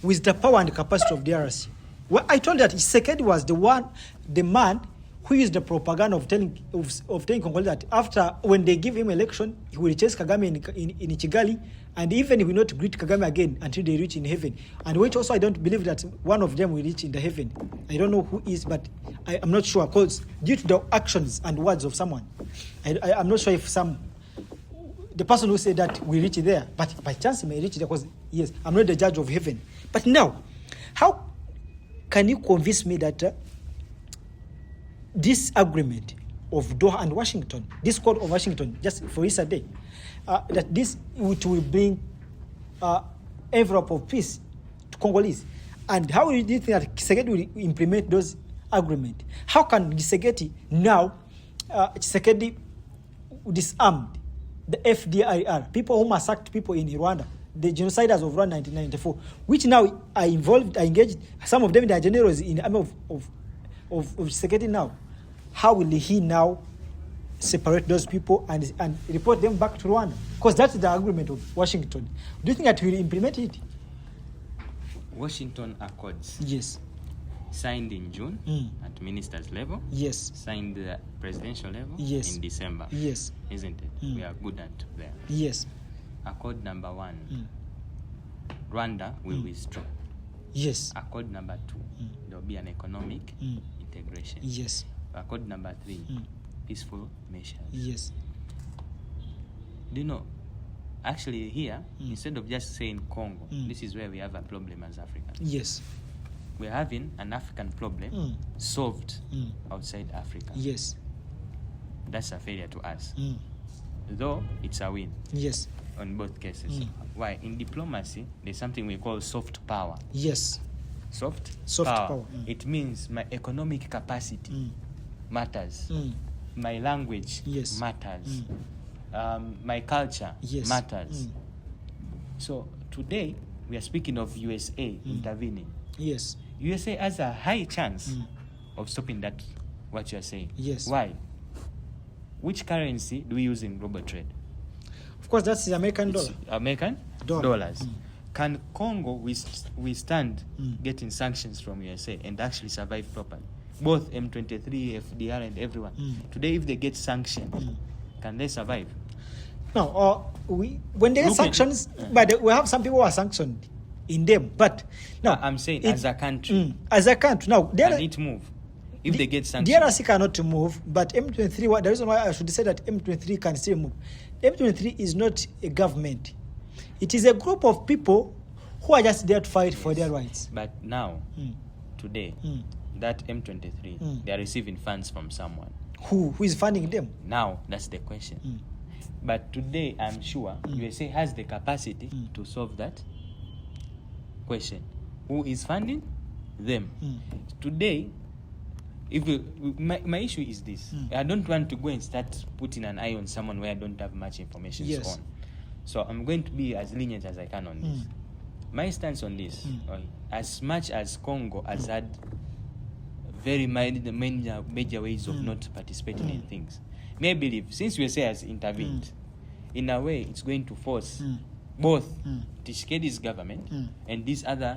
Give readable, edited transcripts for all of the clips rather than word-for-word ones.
with the power and capacity of DRC. Well, I told that Tshisekedi was the man who used the propaganda of telling Congolese that after, when they give him election, he will chase Kagame in Kigali, and even he will not greet Kagame again until they reach in heaven. And which also I don't believe that one of them will reach in the heaven. I don't know who is, but I'm not sure, because due to the actions and words of someone, I'm not sure if the person who said that will reach there, but by chance he may reach there, because yes, I'm not the judge of heaven. But now, how can you convince me that this agreement of Doha and Washington, this Code of Washington, just for yesterday, that this which will bring envelope of peace to Congolese? And how do you think that Tshisekedi will implement those agreements? How can Tshisekedi now, Tshisekedi disarmed the FDLR, people who massacred people in Rwanda, the genociders of Rwanda 1994, which now are involved, are engaged, some of them they are generals in the army of Tshisekedi now. How will he now separate those people and report them back to Rwanda? Because that's the agreement of Washington. Do you think that he will implement it? Washington Accords. Yes. Signed in June at ministers level. Yes. Signed at presidential level. Yes. In December. Yes. Isn't it? We are good at that. Yes. Accord number 1. Rwanda will withdraw. Yes. Accord number 2. There will be an economic integration. Yes. Accord number 3. Peaceful measures. Yes. Do you know? Actually, here, instead of just saying Congo, this is where we have a problem as Africans. Yes. We're having an African problem solved outside Africa. Yes. That's a failure to us. Though it's a win. Yes. On both cases. Why? In diplomacy, there's something we call soft power. Yes. Soft power. It means my economic capacity matters. My language matters. My culture matters. So today, we are speaking of USA intervening. Yes. USA has a high chance of stopping that, what you are saying. Yes. Why? Which currency do we use in global trade? Of course, that's the American dollar. American dollars. Can Congo withstand getting sanctions from USA and actually survive properly? Both M23, FDR, and everyone. Today, if they get sanctioned, can they survive? No. When they get sanctions, but we have some people who are sanctioned in them. But no, I'm saying as a country. As a country. Now, can it move if they get sanctioned? DRC cannot move, but M23, the reason why I should say that M23 can still move, M23 is not a government. It is a group of people who are just there to fight for their rights. But now, today, that M23, they are receiving funds from someone. Who is funding them? Now, that's the question. But today, I'm sure USA has the capacity to solve that question. Who is funding them? Today, my issue is this. I don't want to go and start putting an eye on someone where I don't have much information on. So I'm going to be as lenient as I can on this. My stance on this, as much as Congo has had very major ways of not participating in things, may I believe, since USA has intervened, in a way it's going to force both Tshisekedi's government and these other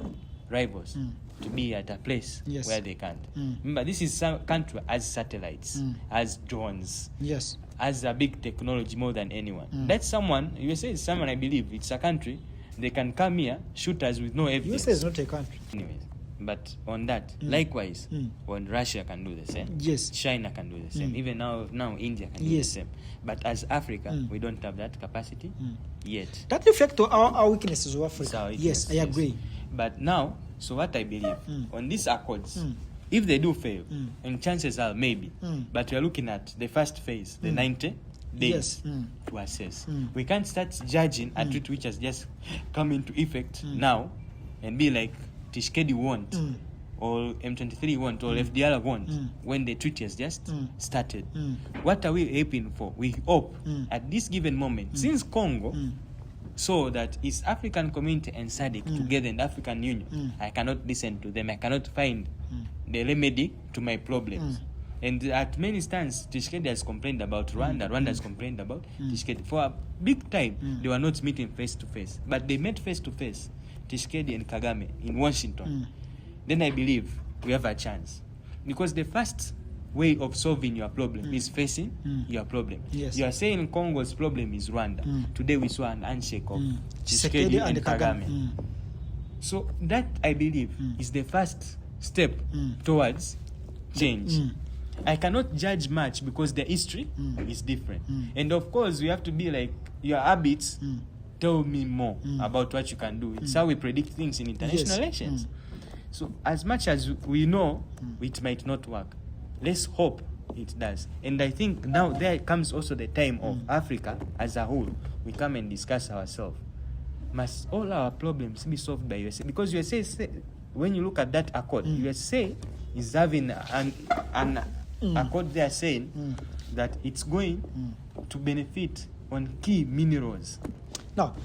rivals to be at a place where they can't. Remember, this is some country as satellites, as drones, as a big technology more than anyone. That's someone, USA is someone, I believe, it's a country, they can come here, shoot us with no evidence. USA is not a country. Anyways, but on that, likewise, when Russia can do the same, China can do the same, even now India can do the same. But as Africa, we don't have that capacity yet. That reflects our weaknesses of Africa. Yes, I agree. But now, so what I believe, on these accords, if they do fail, and chances are maybe, but we are looking at the first phase, the 90 days to assess. We can't start judging a treaty which has just come into effect now and be like, Tshisekedi won't, or M23 won't, or FDR won't, when the treaty has just started. What are we hoping for? We hope at this given moment, since Congo saw that East African community and SADC together in the African Union, I cannot listen to them, I cannot find the remedy to my problems. And at many stands, Tshisekedi has complained about Rwanda, Rwanda has complained about Tshisekedi. For a big time, they were not meeting face to face, but they met face to face. Tshisekedi and Kagame in Washington, then I believe we have a chance. Because the first way of solving your problem is facing your problem. Yes. You are saying Congo's problem is Rwanda. Today we saw an handshake of Tshisekedi and Kagame. So that, I believe, is the first step towards change. I cannot judge much because the history is different. And of course, we have to be like, your habits tell me more about what you can do. It's how we predict things in international relations. So as much as we know, it might not work. Let's hope it does. And I think now there comes also the time of Africa as a whole. We come and discuss ourselves. Must all our problems be solved by USA? Because USA, when you look at that accord, USA is having an accord there saying that it's going to benefit on key minerals. Now,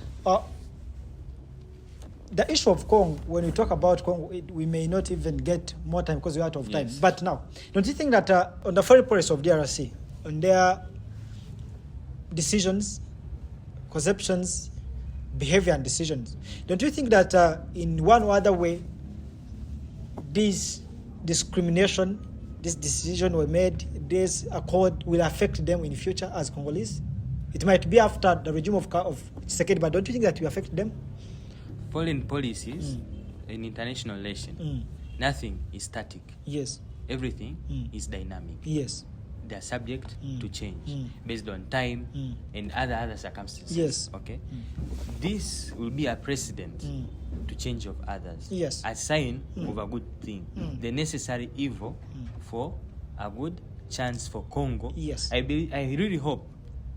the issue of Congo, when we talk about Congo, we may not even get more time because we're out of time. Yes. But now, don't you think that on the foreign policy of DRC, on their decisions, conceptions, behavior and decisions, don't you think that in one or other way, this discrimination, this decision were made, this accord will affect them in the future as Congolese? It might be after the regime of Tshisekedi, but don't you think that will affect them? Foreign policies in international relations, nothing is static. Yes. Everything is dynamic. Yes. They are subject to change based on time and other circumstances. Yes. Okay. This will be a precedent to change of others. Yes. A sign of a good thing. The necessary evil for a good chance for Congo. Yes. I really hope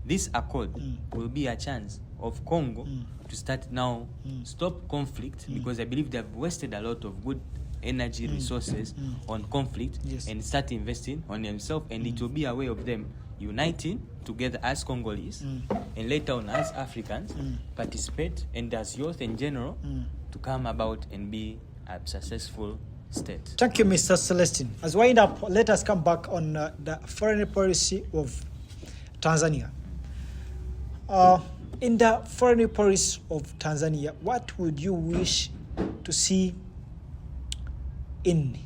this accord will be a chance of Congo to start now, stop conflict, because I believe they have wasted a lot of good energy resources on conflict, and start investing on themselves, and it will be a way of them uniting together as Congolese, and later on as Africans, participate, and as youth in general, to come about and be a successful state. Thank you, Mr. Celestine. As we wind up, let us come back on the foreign policy of Tanzania. In the foreign policy of Tanzania, what would you wish to see in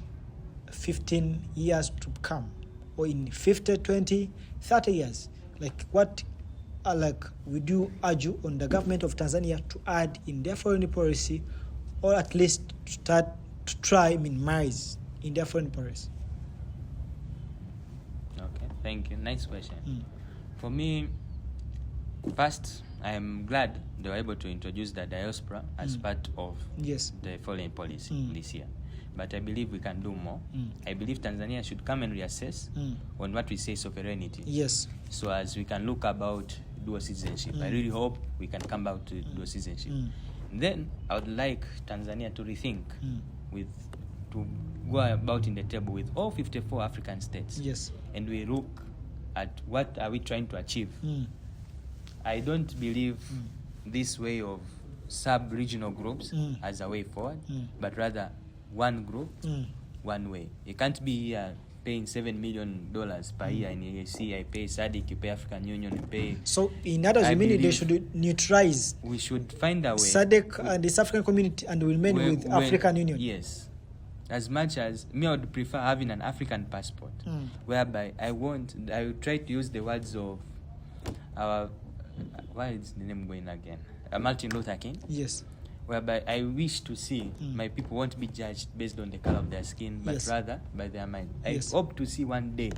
15 years to come, or in 50, 20, 30 years? Like, what would you urge on the government of Tanzania to add in their foreign policy, or at least to try minimize in their foreign policy? Okay, thank you. Nice question. For me, first, I am glad they were able to introduce the diaspora as part of the foreign policy this year. But I believe we can do more. I believe Tanzania should come and reassess on what we say sovereignty. Yes. So as we can look about dual citizenship. I really hope we can come back to dual citizenship. Then I would like Tanzania to rethink to go about in the table with all 54 African states. Yes. And we look at what are we trying to achieve. I don't believe this way of sub-regional groups as a way forward, but rather one group, one way. You can't be here paying $7 million per year in EAC. I pay SADC, you pay African Union, you pay. So in others, they should neutralize. We should find a way. SADC and the African community, and will remain with African Union. Yes. As much as me, I would prefer having an African passport, whereby I will try to use the words of our, why is the name going again? Martin Luther King. Yes. Whereby I wish to see my people won't be judged based on the color of their skin, but rather by their mind. I hope to see one day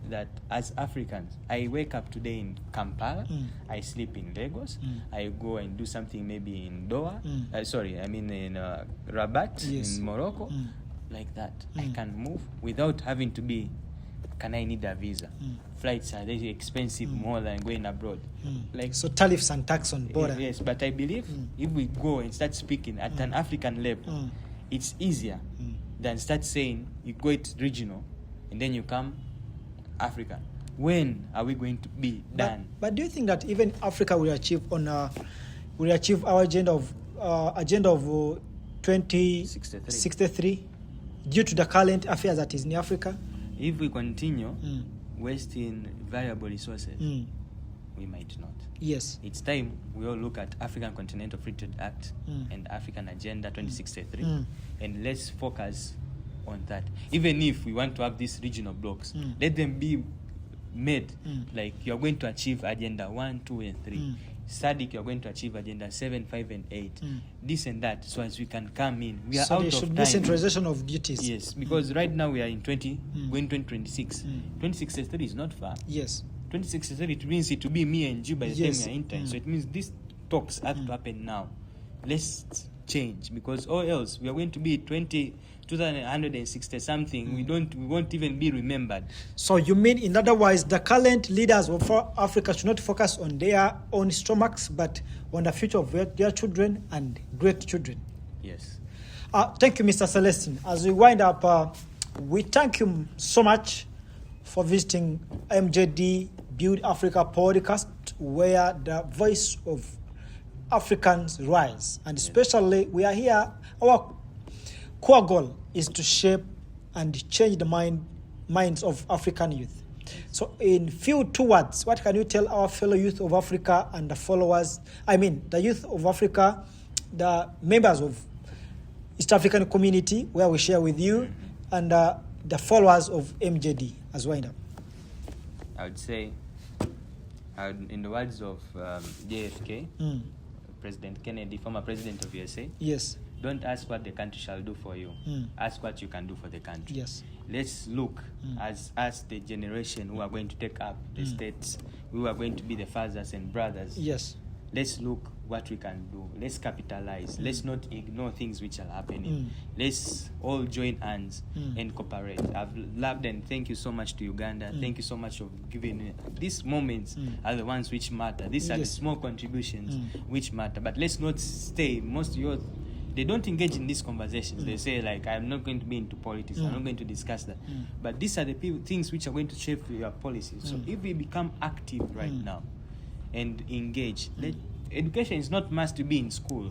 that as Africans, I wake up today in Kampala, I sleep in Lagos, I go and do something maybe in Doha, in Rabat, in Morocco, like that. I can move without having to be, can I need a visa? Flights are very expensive, more than going abroad. So tariffs and tax on border. Yes, but I believe if we go and start speaking at an African level, it's easier than start saying you go it regional and then you come African. When are we going to be done? But do you think that even Africa will achieve our agenda of 2063 due to the current affairs that is in Africa? If we continue wasting valuable resources, we might not. Yes. It's time we all look at African Continental Free Trade Act and African Agenda 2063 and let's focus on that. Even if we want to have these regional blocks, let them be made like you're going to achieve Agenda 1, 2, and 3. SADC, you're going to achieve Agenda 7, 5, and 8. This and that, so as we can come in. We are so out there of should time. be centralization of duties. Yes, because right now we are in 2026. 2063 is not far. Yes. 2063, it means it will be me and you by the Yes. time we are in time. So it means these talks have to happen now. Let's change, because or else we are going to be 2160 something. We won't even be remembered. So you mean, in other words, the current leaders of Africa should not focus on their own stomachs, but on the future of their children and great children? Yes. Thank you, Mr. Celestine. As we wind up, we thank you so much for visiting MJD Build Africa podcast, where the voice of Africans rise. And especially, we are here, our core goal is to shape and change the minds of African youth. So in few two words, what can you tell our fellow youth of Africa and the followers, the youth of Africa, the members of East African community where we share with you, and the followers of MJD as wind up? I would say, in the words of JFK, President Kennedy, former president of USA, yes, don't ask what the country shall do for you. Ask what you can do for the country. Yes. Let's look as the generation who are going to take up the states, who are going to be the fathers and brothers. Yes. Let's look what we can do. Let's capitalize. Let's not ignore things which are happening. Let's all join hands and cooperate. I've loved and thank you so much to Uganda. Thank you so much for giving these moments are the ones which matter. These are the small contributions which matter. But let's not stay. Most youth, they don't engage in these conversations. They say, like, I'm not going to be into politics. I'm not going to discuss that. But these are the things which are going to shape your policies. So if we become active right now and engage, education is not must to be in school.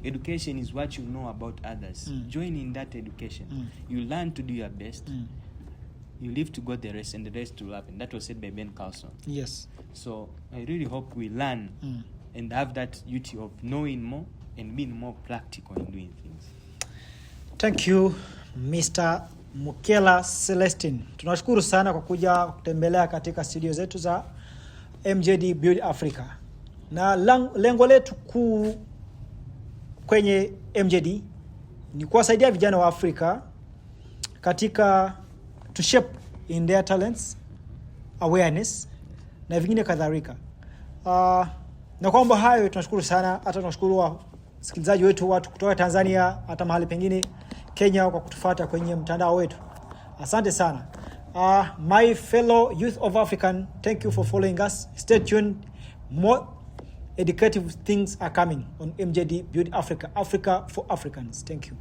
Education is what you know about others. Join in that education. You learn to do your best. You live to God the rest, and the rest will happen. That was said by Ben Carlson. Yes. So I really hope we learn and have that duty of knowing more and being more practical in doing things. Thank you, Mr. Mukela Celestine. Tunashukuru sana kwa kuja kutembelea katika studio zetu za MJD Build Africa. Na lengo letu kuu kwenye MJD ni kuwasaidia vijana wa Afrika katika to shape in their talents, awareness na vingine kadhalika. Na kwa mambo hayo tunashukuru sana, hata tunashukuru wasikilizaji wetu, watu kutoka Tanzania, hata mahali pengine Kenya, kwa kutufuata kwenye mtandao wetu. Asante sana. My fellow youth of African, thank you for following us. Stay tuned. More educative things are coming on MJD Build Africa, Africa for Africans. Thank you.